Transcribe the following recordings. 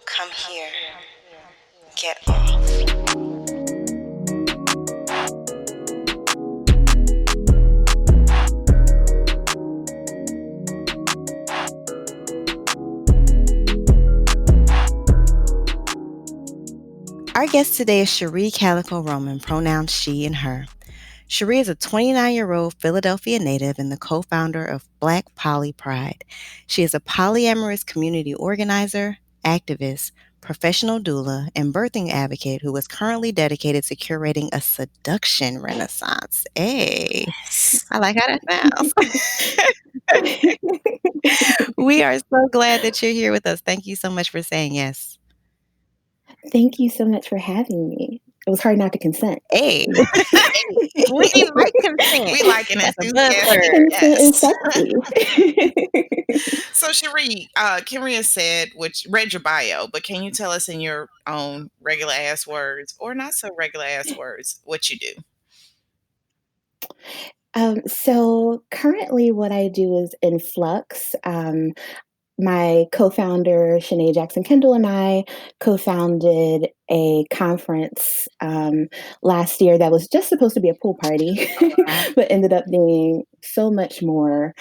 Come here. Get off. Our guest today is Cherí Calico Roman, pronouns she and her. Cherí is a 29-year-old Philadelphia native and the co-founder of Black Poly Pride. She is a polyamorous community organizer, activist, professional doula, and birthing advocate who is currently dedicated to curating a seduction renaissance. Hey, I like how that sounds. We are so glad that you're here with us. Thank you so much for saying yes. Thank you so much for having me. It was hard not to consent. Hey, we like consent. We like an That's a enthusiastic. Consent is sexy. So, Cherí, Kenrya said, which read your bio, but can you tell us in your own regular ass words or not so regular ass words what you do? So currently what I do is in flux. My co-founder, Shanae Jackson Kendall, and I co-founded a conference last year that was just supposed to be a pool party, but ended up being so much more.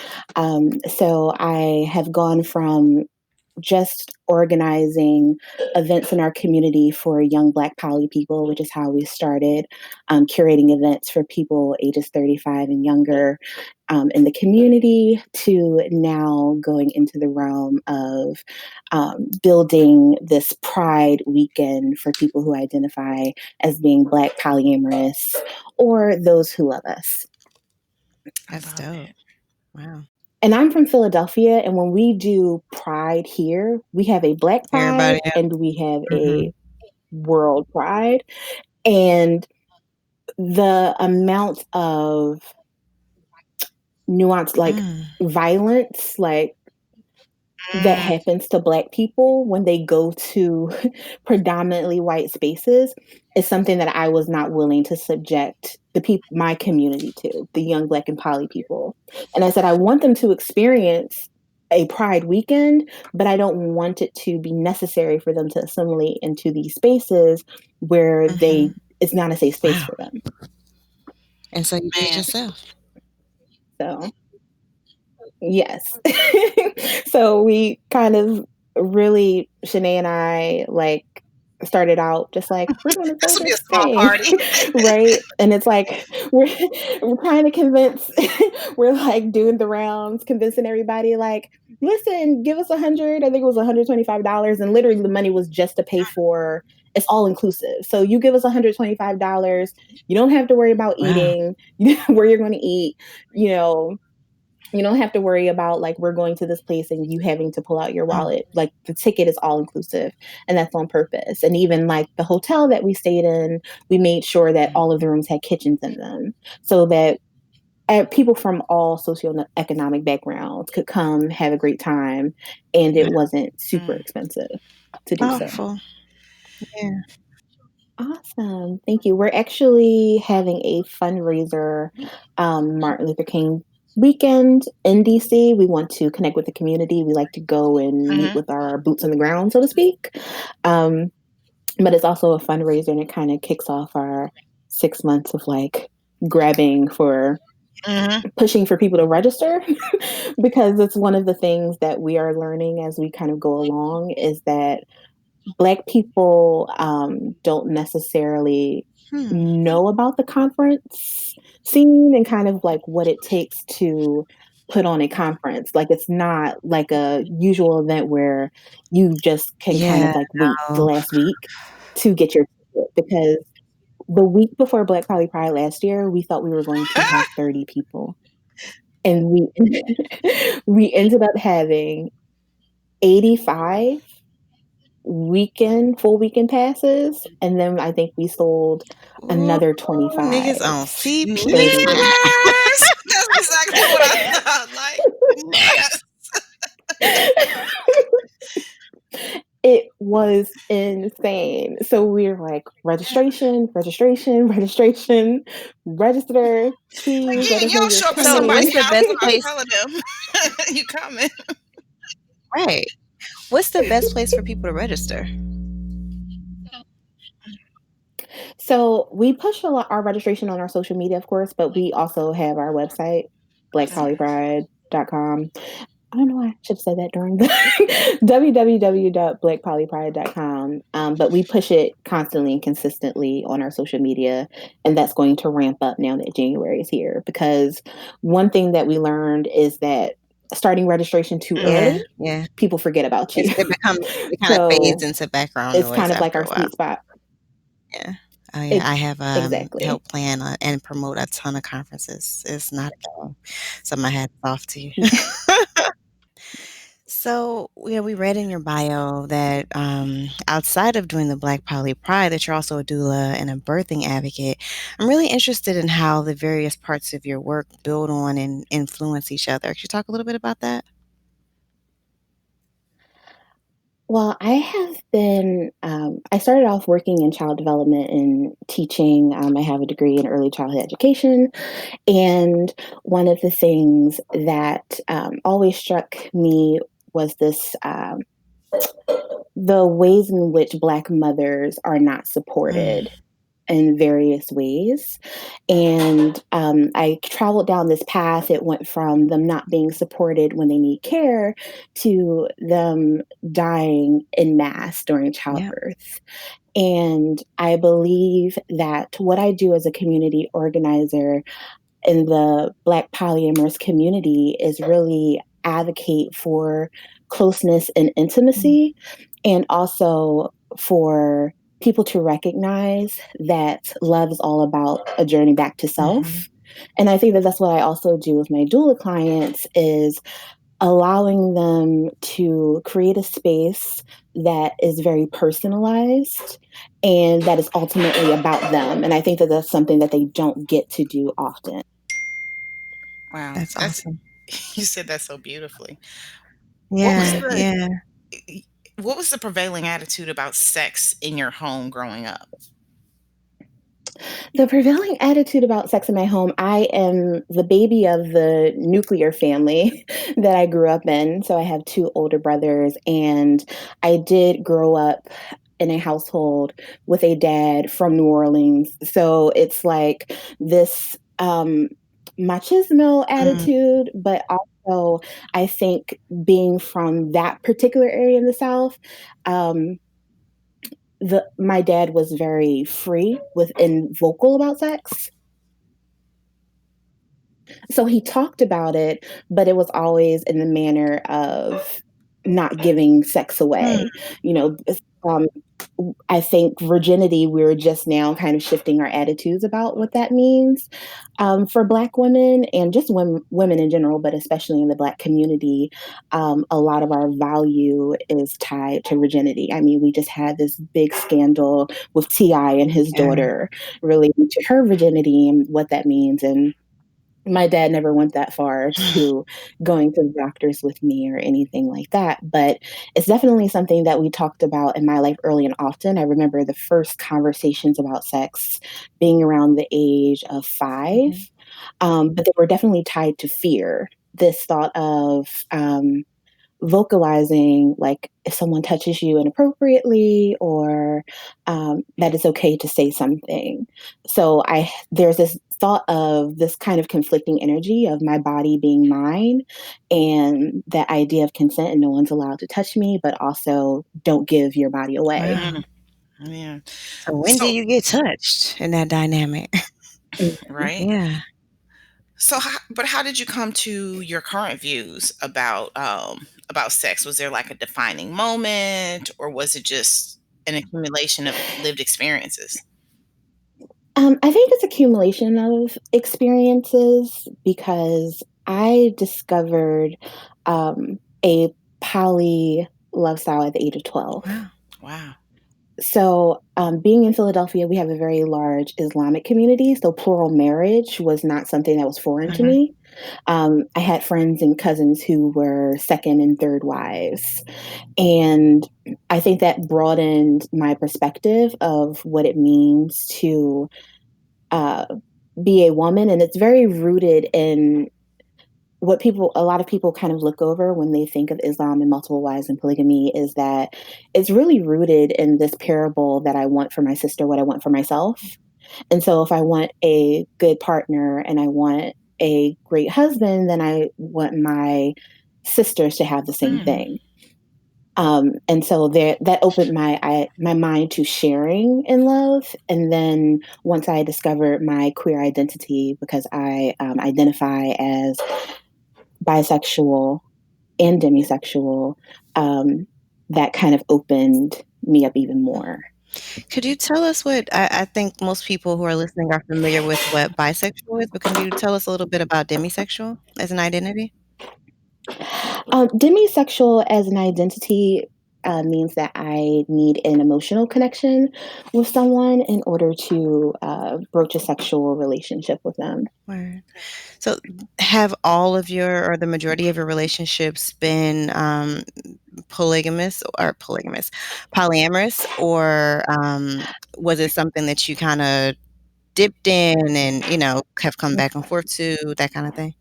So I have gone from just organizing events in our community for young Black poly people, which is how we started, curating events for people ages 35 and younger in the community, to now going into the realm of building this Pride weekend for people who identify as being Black polyamorous or those who love us. That's dope. Wow. And I'm from Philadelphia, and when we do Pride here, we have a Black Pride and we have a World Pride. And the amount of nuance, like violence, like that happens to Black people when they go to predominantly white spaces is something that I was not willing to subject my community to, the young Black and poly people. And I said, I want them to experience a Pride weekend, but I don't want it to be necessary for them to assimilate into these spaces where it's not a safe space for them. And so you did yourself. So, yes. So we kind of really, Shanae and I, like, started out just like, we're going to throw this will be a this small thing, party. right? And it's like we're trying to convince, we're like doing the rounds, convincing everybody, like, listen, give us $100. I think it was $125, and literally the money was just to pay for. It's all inclusive. So you give us $125. You don't have to worry about eating, where you're going to eat. You don't have to worry about, like, we're going to this place and you having to pull out your wallet. Like, the ticket is all inclusive, and that's on purpose. And even like the hotel that we stayed in, we made sure that all of the rooms had kitchens in them so that people from all socioeconomic backgrounds could come have a great time, and it wasn't super expensive to do so. Yeah. Awesome. Thank you. We're actually having a fundraiser, Martin Luther King weekend in DC. We want to connect with the community. We like to go and meet with our boots on the ground, so to speak. But it's also a fundraiser, and it kind of kicks off our 6 months of like grabbing for pushing for people to register because it's one of the things that we are learning as we kind of go along is that Black people don't necessarily know about the conference scene and kind of like what it takes to put on a conference. Like, it's not like a usual event where you just can kind of like wait the last week to get your ticket, because the week before Black Poly Pride last year, we thought we were going to have 30 people. And we ended up having 85 full weekend passes, and then I think we sold another 25. Niggas on CP. That's exactly what I thought. Like, it was insane. So we were like, registration, register, please. Again, you don't show up for somebody else. You coming. Right. What's the best place for people to register? So we push a lot our registration on our social media, of course, but we also have our website, Okay. blackpolypride.com. I don't know why I should have said that during the www.blackpolypride.com. But we push it constantly and consistently on our social media, and that's going to ramp up now that January is here. Because one thing that we learned is that starting registration too Yeah, early, yeah. people forget about you. It kind of fades So into background it's noise kind of like after our a while. sweet spot. Yeah. Oh yeah, Ex- I have exactly. helped plan and promote a ton of conferences. It's not a game. So my hat's off to you. So, yeah, we read in your bio that outside of doing the Black Poly Pride, that you're also a doula and a birthing advocate. I'm really interested in how the various parts of your work build on and influence each other. Could you talk a little bit about that? Well, I started off working in child development and teaching. I have a degree in early childhood education. And one of the things that always struck me was the ways in which Black mothers are not Mm, supported in various ways. And I traveled down this path. It went from them not being supported when they need care to them dying in mass during yeah. childbirth. And I believe that what I do as a community organizer in the Black polyamorous community is really advocate for closeness and Mm, intimacy, and also for people to recognize that love is all about a journey back to mhm, self. And I think that that's what I also do with my doula clients is allowing them to create a space that is very personalized and that is ultimately about them. And I think that that's something that they don't get to do often. Wow. that's That's awesome. you said that so beautifully. What was Yeah, the yeah. what was the prevailing attitude about sex in your home growing up? The prevailing attitude about sex in my home, I am the baby of the nuclear family that I grew up in. So I have two older brothers, and I did grow up in a household with a dad from New Orleans. So it's like this machismo Mm, attitude, but also I think being from that particular area in the South, um, my dad was very free within vocal about sex. So he talked about it, but it was always in the manner of not giving sex mm, away. You know, um, I think virginity, we're just now kind of shifting our attitudes about what that means for Black women and just women in general, but especially in the Black community. A lot of our value is tied to virginity. I mean, we just had this big scandal with T.I. and his yeah. daughter relating to her virginity and what that means. And my dad never went that far to going to the doctors with me or anything like that, but it's definitely something that we talked about in my life early and often. I remember the first conversations about sex being around the age of 5, Mhm. but they were definitely tied to fear. This thought of vocalizing like if someone touches you inappropriately or that it's okay to say something. So I there's this thought of this kind of conflicting energy of my body being mine and that idea of consent and no one's allowed to touch me, but also don't give your body away. Wow. Mm, yeah. So when do So you get touched in that dynamic? Mhm. right. Yeah. But how did you come to your current views about sex? Was there like a defining moment, or was it just an accumulation of lived experiences? I think it's accumulation of experiences because I discovered a poly lifestyle at the age of 12. Wow. Wow. So, being in Philadelphia, we have a very large Islamic community. So, plural marriage was not something that was foreign to Mhm. me. I had friends and cousins who were second and third wives. And I think that broadened my perspective of what it means to uh, be a woman. And it's very rooted in a lot of people kind of look over when they think of Islam and multiple wives and polygamy is that it's really rooted in this parable that I want for my sister what I want for myself. And so if I want a good partner and I want a great husband, then I want my sisters to have the same thing. And so that opened my mind to sharing in love. And then once I discovered my queer identity, because I identify as bisexual and demisexual, that kind of opened me up even more. Could you tell us what I think most people who are listening are familiar with what bisexual is, but can you tell us a little bit about demisexual as an identity? Demisexual as an identity means that I need an emotional connection with someone in order to broach a sexual relationship with them. Word. So have all of your or the majority of your relationships been polygamous, polyamorous, or was it something that you kind of dipped in and, have come back and forth to, that kind of thing?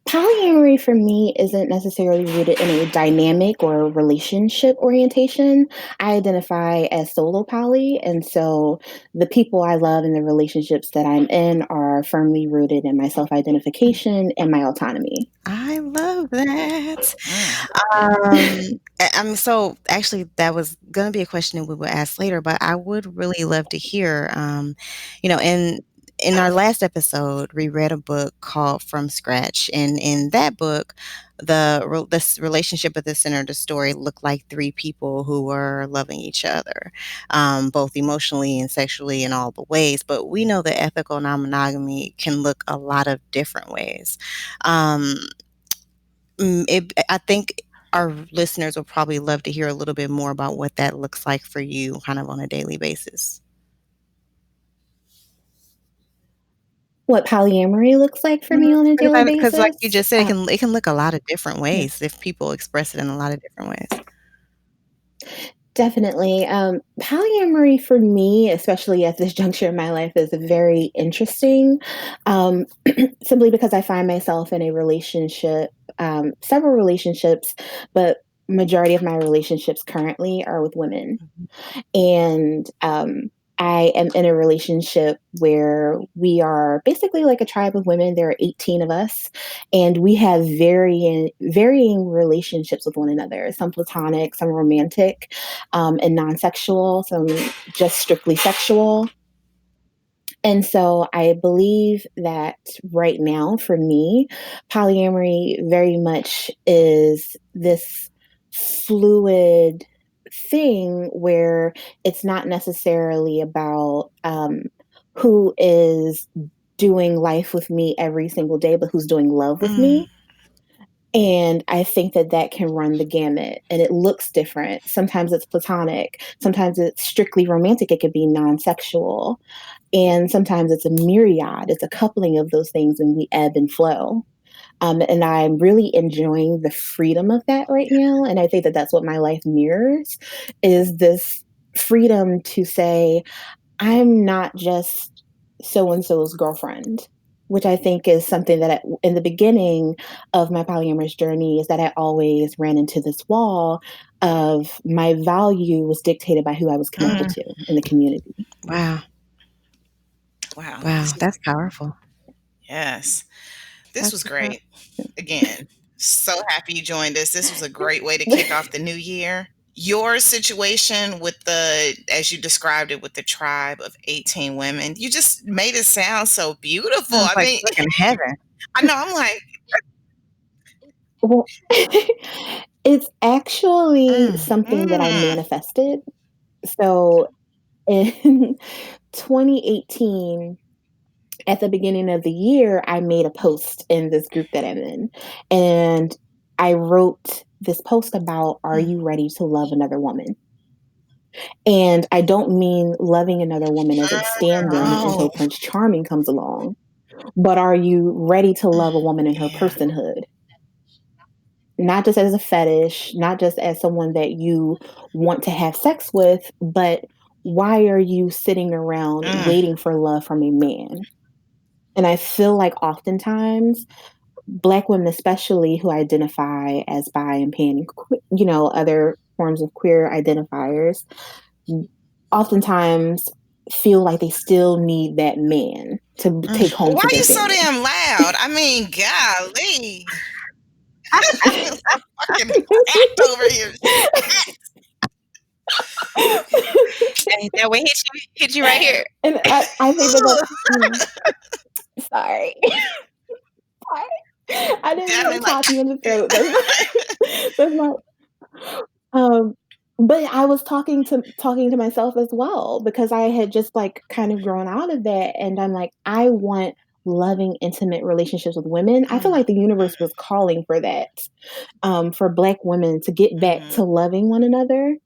Polyamory for me isn't necessarily rooted in a dynamic or relationship orientation. I identify as solo poly, and so the people I love and the relationships that I'm in are firmly rooted in my self identification and my autonomy. I love that. So actually that was gonna be a question that we would ask later, but I would really love to hear, in our last episode, we read a book called From Scratch, and in that book, this relationship at the center of the story looked like three people who were loving each other, both emotionally and sexually in all the ways. But we know that ethical non-monogamy can look a lot of different ways. Um, I think our listeners will probably love to hear a little bit more about what that looks like for you kind of on a daily basis. What polyamory looks like for me on a daily Because like you basis? just said, it can look a lot of different ways if people express it in a lot of different ways. Definitely. Polyamory for me, especially at this juncture in my life, is very interesting. Um, simply because I find myself in a relationship, several relationships, but majority of my relationships currently are with women. And I am in a relationship where we are basically like a tribe of women. There are 18 of us, and we have varying relationships with one another. Some platonic, some romantic, and non-sexual. Some just strictly sexual. And so I believe that right now, for me, polyamory very much is this fluid thing where it's not necessarily about who is doing life with me every single day, but who's doing love with me. And I think that that can run the gamut and it looks different. Sometimes it's platonic, sometimes it's strictly romantic, it could be non sexual. And sometimes it's a myriad, it's a coupling of those things, and we ebb and flow. And I'm really enjoying the freedom of that right now. And I think that that's what my life mirrors is this freedom to say, I'm not just so and so's girlfriend, which I think is something that in the beginning of my polyamorous journey is that I always ran into this wall of my value was dictated by who I was connected to in the community. Wow. Wow. Wow. That's powerful. Yes. This was That's great. Again, so happy you joined us. This was a great way to kick off the new year. Your situation with as you described it, with the tribe of 18 women, you just made it sound so beautiful. sounds I like mean, fucking heaven. I know, I'm like, Well, it's actually Mm. something that I manifested. So in 2018, at the beginning of the year, I made a post in this group that I'm in. And I wrote this post about, are you ready to love another woman? And I don't mean loving another woman as a stand in oh, until Prince Charming comes along, but are you ready to love a woman in her yeah. personhood? Not just as a fetish, not just as someone that you want to have sex with, but why are you sitting around waiting for love from a man? And I feel like oftentimes Black women, especially who identify as bi and pan, other forms of queer identifiers, oftentimes feel like they still need that man to take home Why to are their you so family. damn loud? I mean, golly. I feel so fucking attacked over here. Hey, that way hit you right here. And I think that sorry. Sorry. I didn't mean to Definitely like pop you in the throat. That's not but I was talking to myself as well, because I had just like kind of grown out of that, and I'm like, I want loving, intimate relationships with women. I feel like the universe was calling for that, for Black women to get back to loving one another.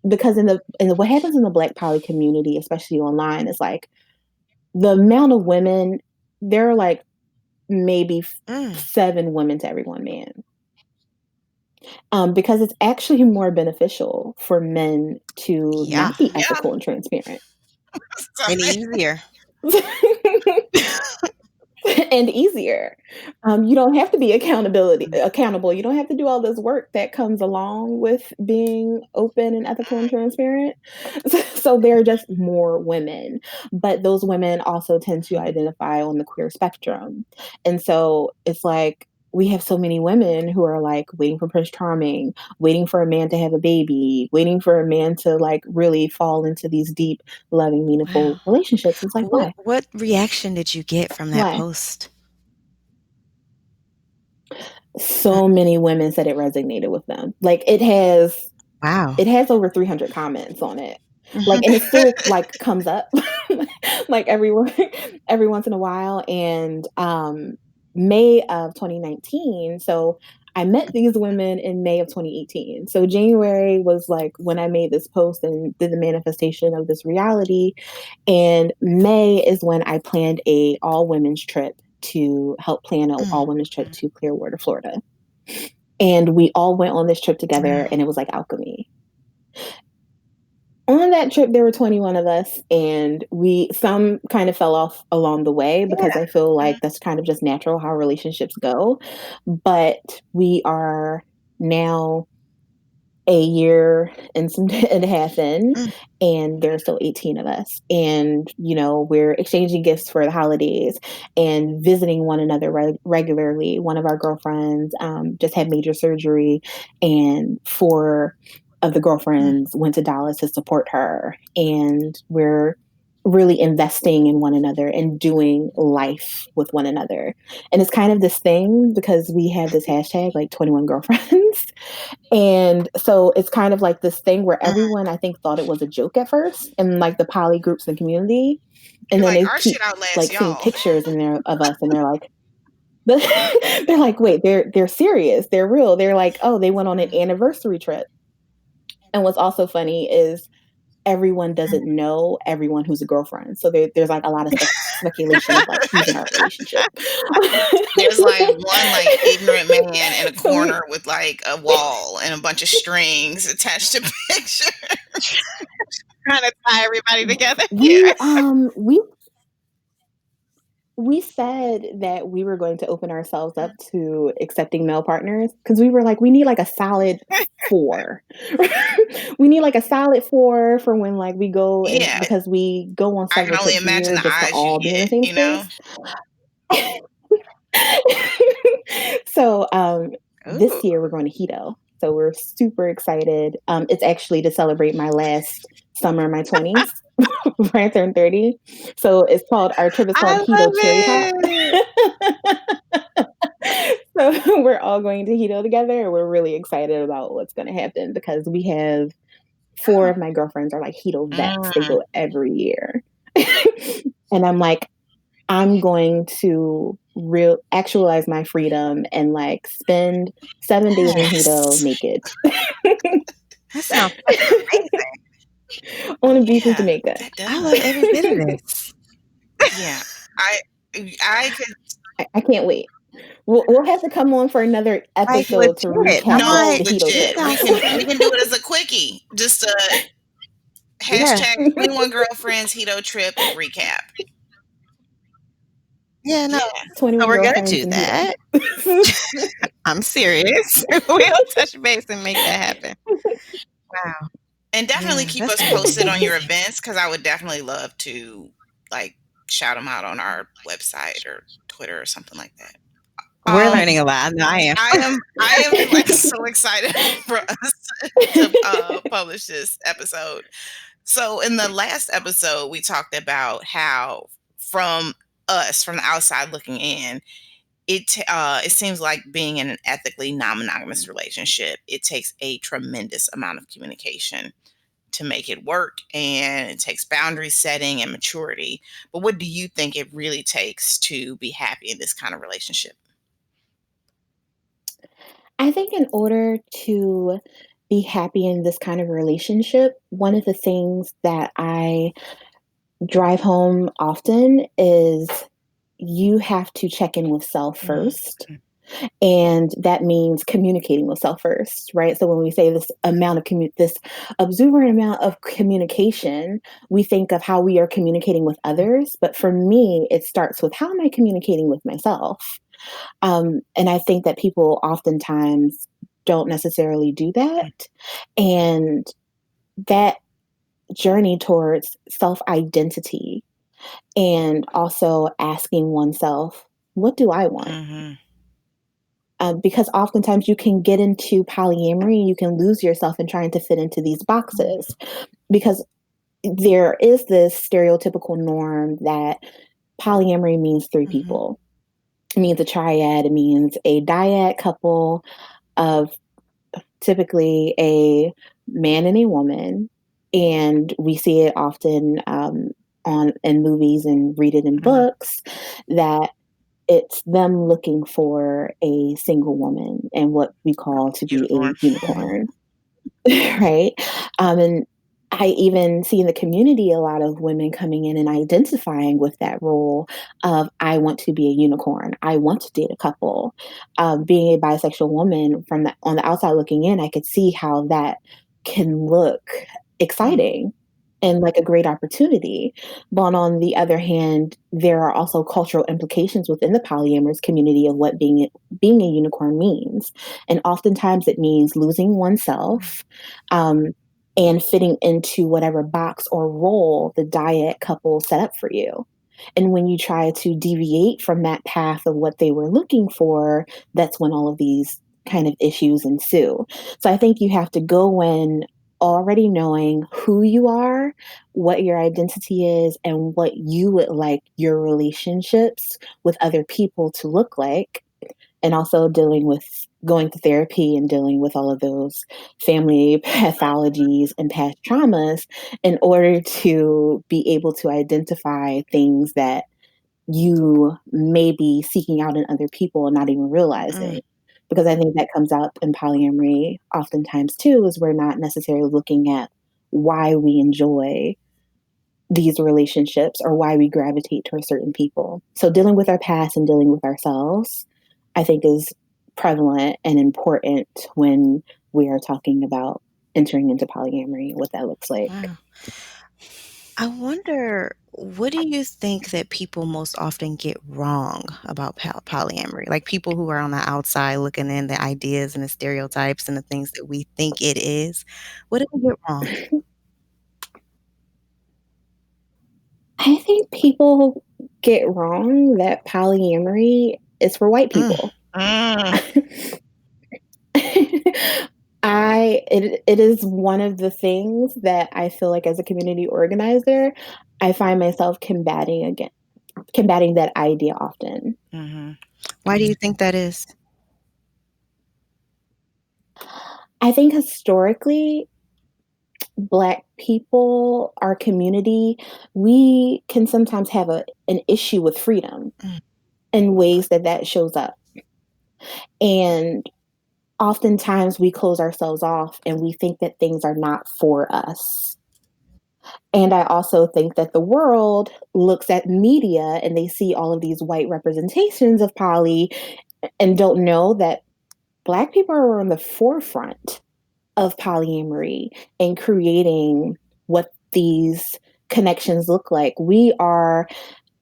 Because what happens in the Black poly community, especially online, is like the amount of women, there are like maybe 7 women to every 1 man. Because it's actually more beneficial for men to Yeah. not be ethical and transparent. And easier. And easier. You don't have to be accountable. You don't have to do all this work that comes along with being open and ethical and transparent. So there are just more women, but those women also tend to identify on the queer spectrum. And so it's like we have so many women who are like waiting for Prince Charming, waiting for a man to have a baby, waiting for a man to like really fall into these deep, loving, meaningful Wow. relationships. It's like, why? What reaction did you get from that Why? post? So many women said it resonated with them. Like it has Wow. over 300 comments on it. Like, and it still like comes up like every once in a while. And May of 2019, so I met these women in May of 2018. So January was like when I made this post and did the manifestation of this reality. And May is when I planned a all women's trip to help plan an all women's trip to Clearwater, Florida. And we all went on this trip together, and it was like alchemy. On that trip, there were 21 of us, and some kind of fell off along the way, because I feel like that's kind of just natural how relationships go. But we are now a year and a half in, and there are still 18 of us. And, we're exchanging gifts for the holidays and visiting one another regularly. One of our girlfriends just had major surgery, and 4 of the girlfriends went to Dallas to support her. And we're really investing in one another and doing life with one another. And it's kind of this thing because we have this hashtag like 21 girlfriends. And so it's kind of like this thing where everyone, I think, thought it was a joke at first, and like the poly groups and community. And you're then like, they our keep shit outlasts like seeing y'all. pictures of us, and they're like, they're like, wait, they're serious, they're real. They're like, oh, they went on an anniversary trip. And what's also funny is everyone doesn't know everyone who's a girlfriend. So there's like a lot of speculation of like who's in our relationship. There's like one like ignorant man in a So corner with like a wall and a bunch of strings attached to pictures. Trying to tie everybody together. we said that we were going to open ourselves up to accepting male partners, because we were like, we need like a solid 4. We need like a solid 4 for when like we go, and Yeah, because we go on I can several only trips a imagine year the just to eyes you all be in the get, same you know? space. So Ooh. this year we're going to Hito. So we're super excited. It's actually to celebrate my last summer in my 20s before I turned 30. So our trip is I called Hito love Cherry Pop. it. So we're all going to Hito together, and we're really excited about what's going to happen, because we have 4 of my girlfriends are like Hito vets. They go every year. And I'm like, I'm going to actualize my freedom and like spend 7 days in Hito naked. That sounds fucking amazing. On a beach in Yeah, Jamaica. that I love does. every bit of this. Yeah, I could. I can't wait. We'll have to come on for another Like episode to legit. recap I'm No, like, the Hito this legit. trip. We sounds can we can do it as a quickie. Just a yeah. hashtag 21 girlfriends Hito trip recap. Yeah, no. Yeah. So 21 we're gonna girlfriends do in here. that. I'm serious. We'll touch base and make that happen. Wow. And definitely Yeah, keep that's us posted on your interesting. events, because I would definitely love to, like, shout them out on our website or Twitter or something like that. We're Um, learning a lot. I know I am. I am like so excited for us to publish this episode. So in the last episode, we talked about how from from the outside looking in, it seems like being in an ethically non-monogamous relationship, it takes a tremendous amount of communication to make it work, and it takes boundary setting and maturity. But what do you think it really takes to be happy in this kind of relationship? I think in order to be happy in this kind of relationship, one of the things that I drive home often is you have to check in with self first. Mhm. And that means communicating with self first, right? So when we say this amount of this exuberant amount of communication, we think of how we are communicating with others. But for me, it starts with how am I communicating with myself? And I think that people oftentimes don't necessarily do that. And that journey towards self identity and also asking oneself, what do I want? Mhm. Because oftentimes you can get into polyamory, you can lose yourself in trying to fit into these boxes because there is this stereotypical norm that polyamory means three Mhm. people. It means a triad, it means a dyad couple of typically a man and a woman. And we see it often on in movies and read it in Mhm. books that it's them looking for a single woman and what we call to be Unicorn. a unicorn, right? And I even see in the community a lot of women coming in and identifying with that role of I want to be a unicorn. I want to date a couple. Being a bisexual woman from the on the outside looking in, I could see how that can look Mhm. exciting and like a great opportunity. But on the other hand, there are also cultural implications within the polyamorous community of what being a unicorn means. And oftentimes it means losing oneself um, and fitting into whatever box or role the diet couple set up for you. And when you try to deviate from that path of what they were looking for, that's when all of these kind of issues ensue. So I think you have to go in already knowing who you are, what your identity is, and what you would like your relationships with other people to look like, and also dealing with going to therapy and dealing with all of those family pathologies and past traumas in order to be able to identify things that you may be seeking out in other people and not even Mm. realizing. Because I think that comes up in polyamory oftentimes too, is we're not necessarily looking at why we enjoy these relationships or why we gravitate towards certain people. So dealing with our past and dealing with ourselves, I think is prevalent and important when we are talking about entering into polyamory, what that looks like. Wow. I wonder, what do you think that people most often get wrong about polyamory? Like people who are on the outside looking in, the ideas and the stereotypes and the things that we think it is. What do we get wrong? I think people get wrong that polyamory is for white Mm. people. Mm. It is one of the things that I feel like as a community organizer, I find myself combating that idea often. Mhm. Why do you think that is? I think historically, Black people, our community, we can sometimes have an issue with freedom Mm. in ways that that shows up. And oftentimes we close ourselves off and we think that things are not for us. And I also think that the world looks at media and they see all of these white representations of poly and don't know that Black people are on the forefront of polyamory and creating what these connections look like. We are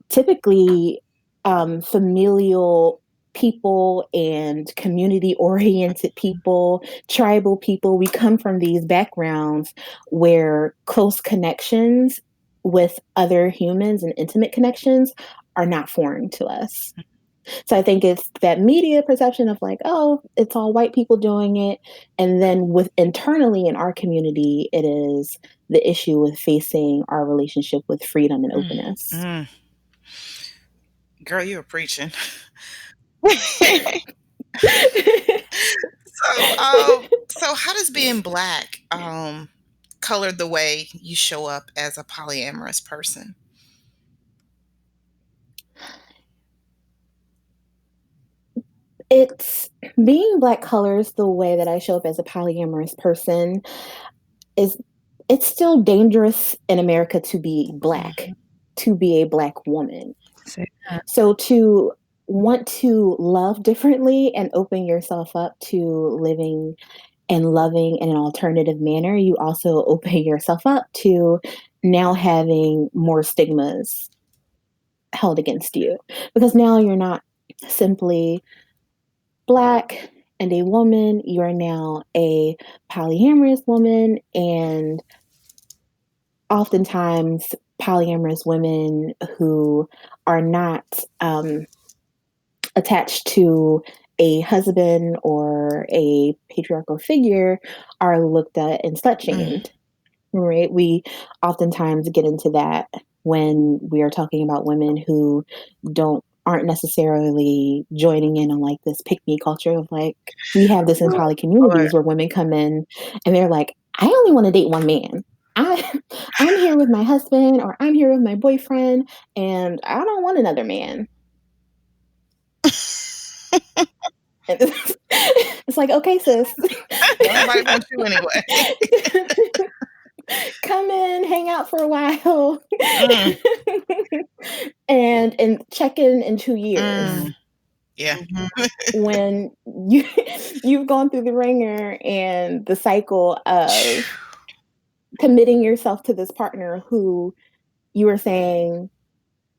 typically familial people and community oriented people, tribal people. We come from these backgrounds where close connections with other humans and intimate connections are not foreign to us. So I think it's that media perception of like, oh, it's all white people doing it. And then with internally in our community, it is the issue with facing our relationship with freedom and Mm, openness. mm. Girl, you were preaching. So how does being black color the way you show up as a polyamorous person? It's being black colors the way that I show up as a polyamorous person is it's still dangerous in America to be black, Mhm. to be a black woman. Say that. So to want to love differently and open yourself up to living and loving in an alternative manner, you also open yourself up to now having more stigmas held against you because now you're not simply black and a woman, you are now a polyamorous woman, and oftentimes polyamorous women who are not attached to a husband or a patriarchal figure are looked at and slut Mm, shamed, right? We oftentimes get into that when we are talking about women who aren't necessarily joining in on like this pick me culture of like we have this in Oh, poly Lord. communities where women come in and they're like, I only want to date one man. I I'm here with my husband or I'm here with my boyfriend and I don't want another man. And it's like, okay, sis. don't nobody want you anyway. Come in, hang out for a while, Mm, and check in 2 years mm, yeah. Mhm. when you've gone through the ringer and the cycle of committing yourself to this partner who you were saying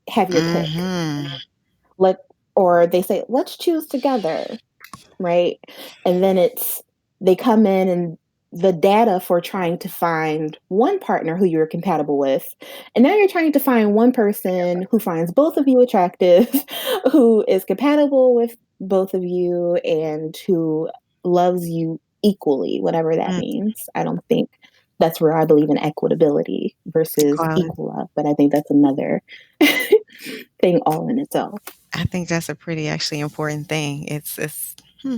have your pick. Mhm. Let or they say let's choose together, right? And then they come in and the data for trying to find one partner who you're compatible with. And now you're trying to find one person who finds both of you attractive, who is compatible with both of you, and who loves you equally, whatever that Mm, means. I don't think that's where I believe in equitability versus equality. equal love, but I think that's another thing all in itself. I think that's a pretty actually important thing. Hmm,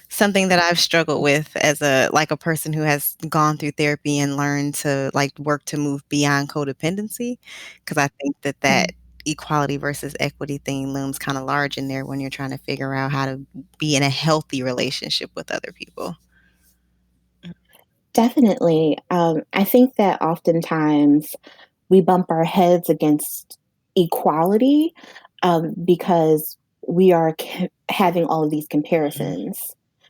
something that I've struggled with as a person who has gone through therapy and learned to like work to move beyond codependency. Because I think that Mm. equality versus equity thing looms kind of large in there when you're trying to figure out how to be in a healthy relationship with other people. Definitely. I think that oftentimes we bump our heads against equality because we are having all of these Mm, comparisons.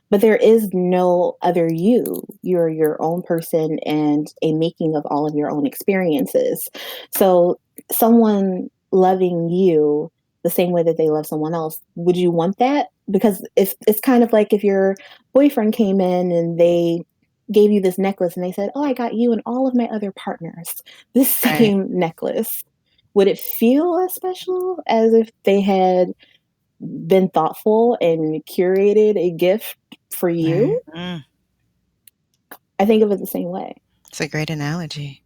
But there is no other you. You're your own person and a making of all of your own experiences. So, someone loving you the same way that they love someone else, would you want that? Because if it's kind of like if your boyfriend came in and they gave you this necklace and they said, oh, I got you and all of my other partners this Right. same necklace, would it feel as special as if they had been thoughtful and curated a gift for Right. you? mm. I think of it the same way. It's a great analogy.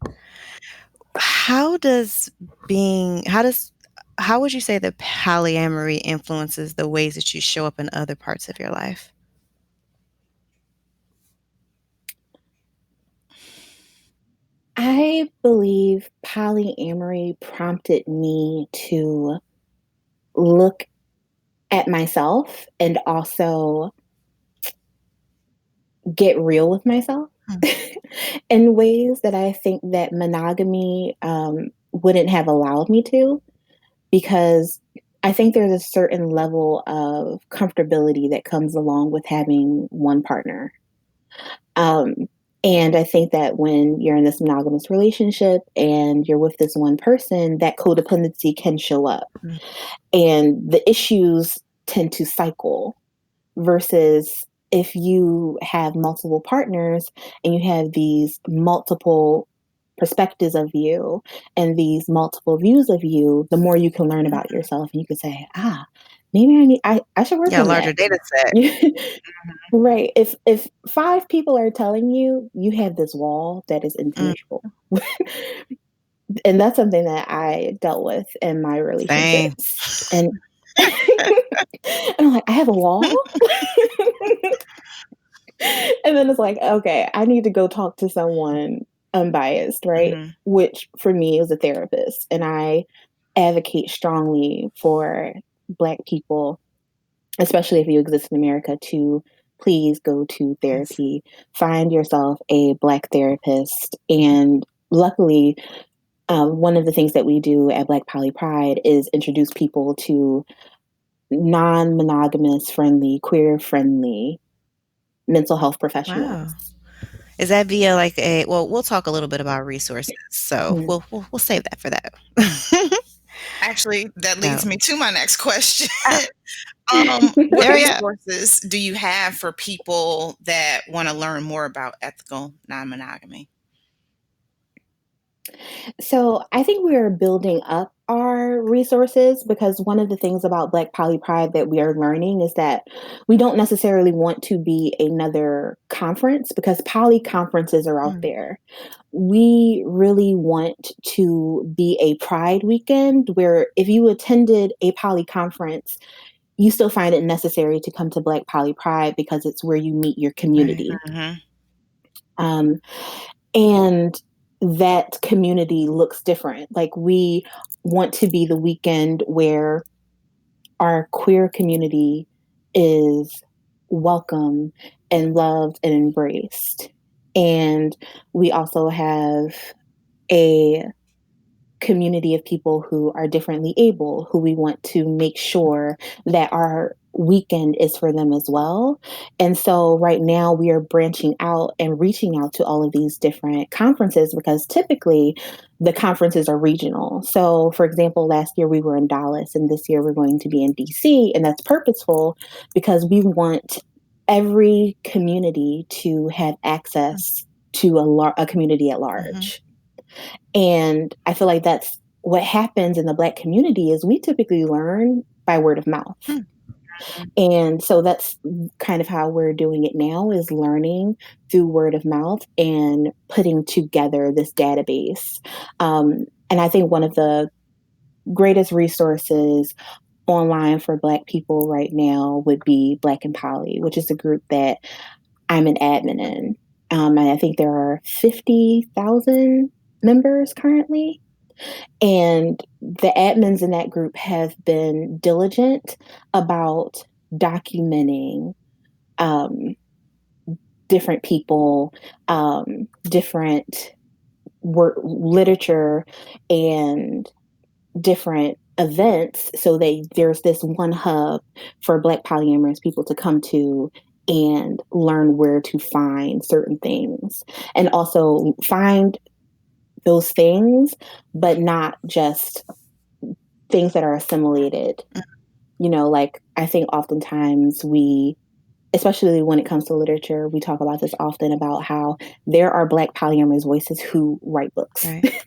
How does being how does how would you say that polyamory influences the ways that you show up in other parts of your life? I believe polyamory prompted me to look at myself and also get real with myself Hmm, in ways that I think that monogamy wouldn't have allowed me to, because I think there's a certain level of comfortability that comes along with having one partner. Um, And I think that when you're in this monogamous relationship and you're with this one person, that codependency can show up. Mm. And the issues tend to cycle versus if you have multiple partners and you have these multiple perspectives of you and these multiple views of you, the more you can learn about yourself and you can say, maybe I should work Yeah, a on larger that. data set. Right. If five people are telling you you have this wall that is Mm, impenetrable. And that's something that I dealt with in my same. relationships. And and I'm like, I have a wall? And then it's like, okay, I need to go talk to someone unbiased, right? Mhm. Which for me was a therapist. And I advocate strongly for Black people, especially if you exist in America, to please go to Yes. therapy. Find yourself a Black therapist. And luckily, one of the things that we do at Black Poly Pride is introduce people to non monogamous friendly, queer friendly mental health Wow. professionals. Is that via like a well, we'll talk a little bit about resources, so Mm. we'll save that for that. Actually, that So, leads me to my next question. ah, What hurry up. resources do you have for people that want to learn more about ethical non-monogamy? So I think we are building up our resources because one of the things about Black Poly Pride that we are learning is that we don't necessarily want to be another conference because poly conferences are out Mm, there. We really want to be a Pride weekend where if you attended a poly conference, you still find it necessary to come to Black Poly Pride because it's where you meet your right. community. Mhm. Um, and that community looks different. Like we want to be the weekend where our queer community is welcome and loved and embraced. And we also have a community of people who are differently able, who we want to make sure that our weekend is for them as well. And so right now we are branching out and reaching out to all of these different conferences because typically the conferences are regional. So for example, last year we were in Dallas and this year we're going to be in DC, and that's purposeful because we want every community to have access to a community at Mhm. large. And I feel like that's what happens in the Black community is we typically learn by word of mouth. Hmm. And so that's kind of how we're doing it now is learning through word of mouth and putting together this database. And I think one of the greatest resources online for Black people right now would be Black and Poly, which is a group that I'm an admin in. And I think there are 50,000 members currently. And the admins in that group have been diligent about documenting um, different people, different work, literature, and different events so that there's this one hub for Black polyamorous people to come to and learn where to find certain things and also find those things, but not just things that are assimilated. You know, like I think oftentimes we, especially when it comes to literature, we talk about this often about how there are Black polyamorous voices who write books. Right.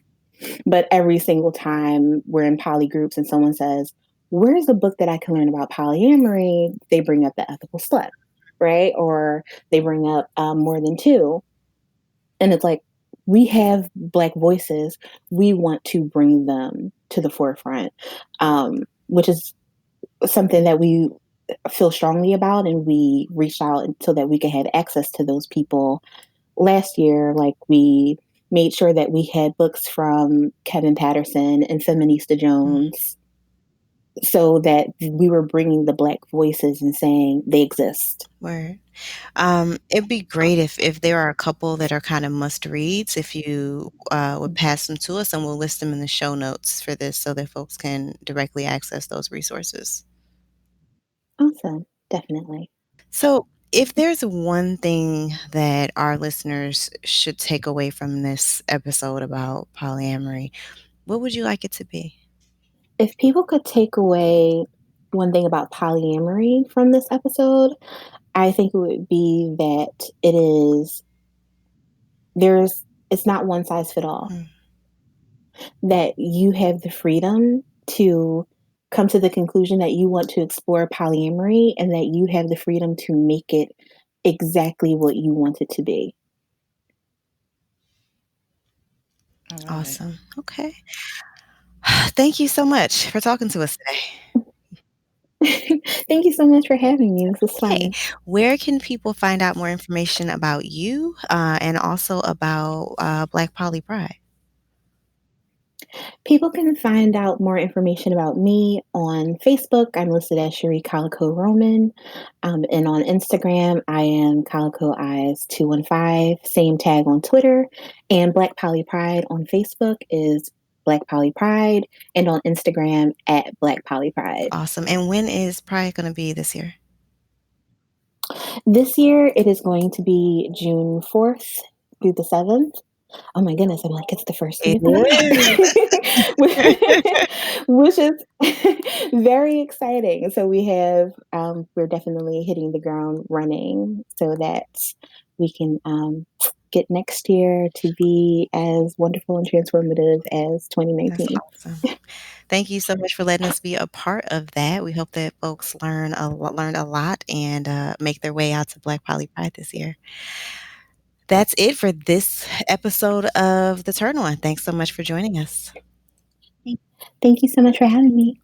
But every single time we're in poly groups and someone says, where's the book that I can learn about polyamory? They bring up the ethical slut, right? Or they bring up more than two. And it's like, we have Black voices. We want to bring them to the forefront, which is something that we feel strongly about. And we reached out so that we could have access to those people last year. Like we made sure that we had books from Kevin Patterson and Feminista Mm, Jones so that we were bringing the Black voices and saying they exist. word. It'd be great if there are a couple that are kind of must reads, if you would pass them to us, and we'll list them in the show notes for this so that folks can directly access those resources. Awesome. Definitely. So, If there's one thing that our listeners should take away from this episode about polyamory, what would you like it to be? If people could take away one thing about polyamory from this episode, I think it would be that it's not one size fit all. Mm. That you have the freedom to come to the conclusion that you want to explore polyamory and that you have the freedom to make it exactly what you want it to be. I love it. Awesome. Okay. Thank you so much for talking to us today. Thank you so much for having me. This was Hey, fun. where can people find out more information about you and also about Black Poly Pride? People can find out more information about me on Facebook. I'm listed as Cherí Calico Roman. And on Instagram, I am Calico Eyes 215. Same tag on Twitter. And Black Poly Pride on Facebook is Black Poly Pride. And on Instagram at Black Poly Pride. Awesome. And when is Pride going to be this year? This year, it is going to be June 4th through the 7th. Oh my goodness, I'm like, it's the first day of the month, which is very exciting. So we're definitely hitting the ground running so that we can get next year to be as wonderful and transformative as 2019. That's awesome. Thank you so much for letting us be a part of that. We hope that folks learned a lot and make their way out to Black Poly Pride this year. That's it for this episode of The Turn On. Thanks so much for joining us. Thank you so much for having me.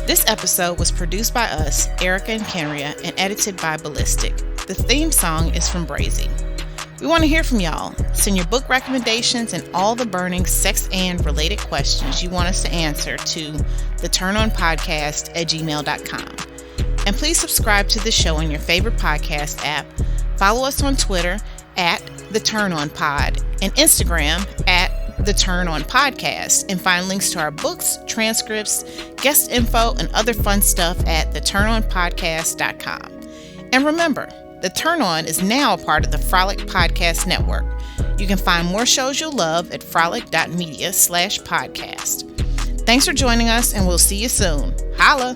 This episode was produced by us, Erica and Kenrya, and edited by Ballistic. The theme song is from Brazy. We want to hear from y'all. Send your book recommendations and all the burning sex and related questions you want us to answer to theturnonpodcast@gmail.com. And please subscribe to the show on your favorite podcast app. Follow us on Twitter @TheTurnOnPod and Instagram @TheTurnOnPodcast, and find links to our books, transcripts, guest info, and other fun stuff at theturnonpodcast.com. And remember, The Turn On is now a part of the Frolic Podcast Network. You can find more shows you'll love at frolic.media/podcast. Thanks for joining us, and we'll see you soon. Holla!